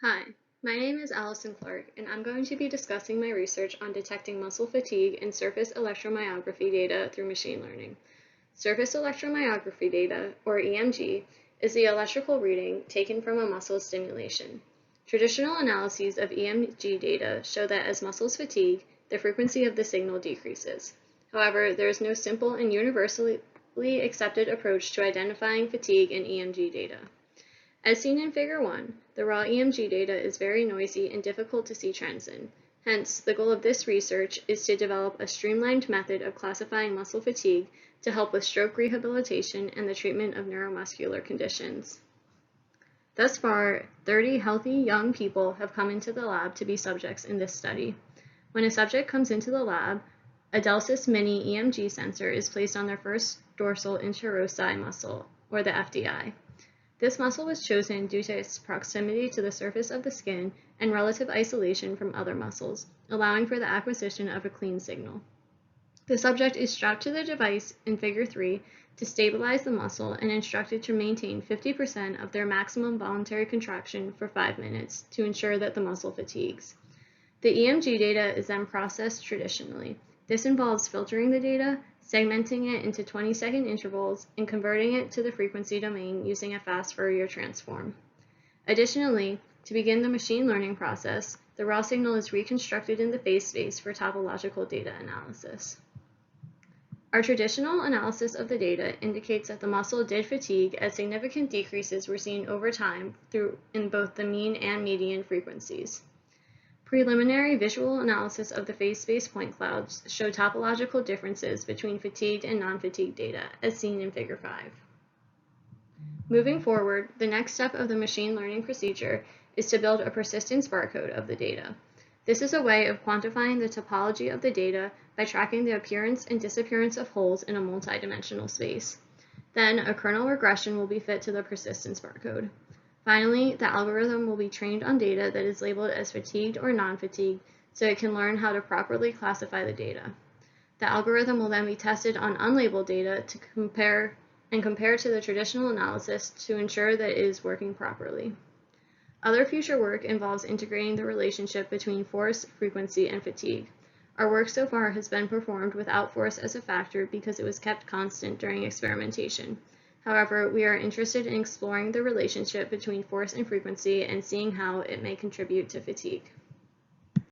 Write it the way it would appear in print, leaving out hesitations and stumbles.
Hi, my name is Allison Clark, and I'm going to be discussing my research on detecting muscle fatigue in surface electromyography data through machine learning. Surface electromyography data, or EMG, is the electrical reading taken from a muscle stimulation. Traditional analyses of EMG data show that as muscles fatigue, the frequency of the signal decreases. However, there is no simple and universally accepted approach to identifying fatigue in EMG data. As seen in Figure 1, the raw EMG data is very noisy and difficult to see trends in. Hence, the goal of this research is to develop a streamlined method of classifying muscle fatigue to help with stroke rehabilitation and the treatment of neuromuscular conditions. Thus far, 30 healthy young people have come into the lab to be subjects in this study. When a subject comes into the lab, a Delsis Mini EMG sensor is placed on their first dorsal interosseous muscle, or the FDI. This muscle was chosen due to its proximity to the surface of the skin and relative isolation from other muscles, allowing for the acquisition of a clean signal. The subject is strapped to the device in Figure 3 to stabilize the muscle and instructed to maintain 50% of their maximum voluntary contraction for 5 minutes to ensure that the muscle fatigues. The EMG data is then processed traditionally. This involves filtering the data, segmenting it into 20-second intervals, and converting it to the frequency domain using a fast Fourier transform. Additionally, to begin the machine learning process, the raw signal is reconstructed in the phase space for topological data analysis. Our traditional analysis of the data indicates that the muscle did fatigue as significant decreases were seen over time in both the mean and median frequencies. Preliminary visual analysis of the phase space point clouds showed topological differences between fatigued and non-fatigued data, as seen in Figure 5. Moving forward, the next step of the machine learning procedure is to build a persistence barcode of the data. This is a way of quantifying the topology of the data by tracking the appearance and disappearance of holes in a multidimensional space. Then, a kernel regression will be fit to the persistence barcode. Finally, the algorithm will be trained on data that is labeled as fatigued or non-fatigued so it can learn how to properly classify the data. The algorithm will then be tested on unlabeled data to compare to the traditional analysis to ensure that it is working properly. Other future work involves integrating the relationship between force, frequency, and fatigue. Our work so far has been performed without force as a factor because it was kept constant during experimentation. However, we are interested in exploring the relationship between force and frequency and seeing how it may contribute to fatigue.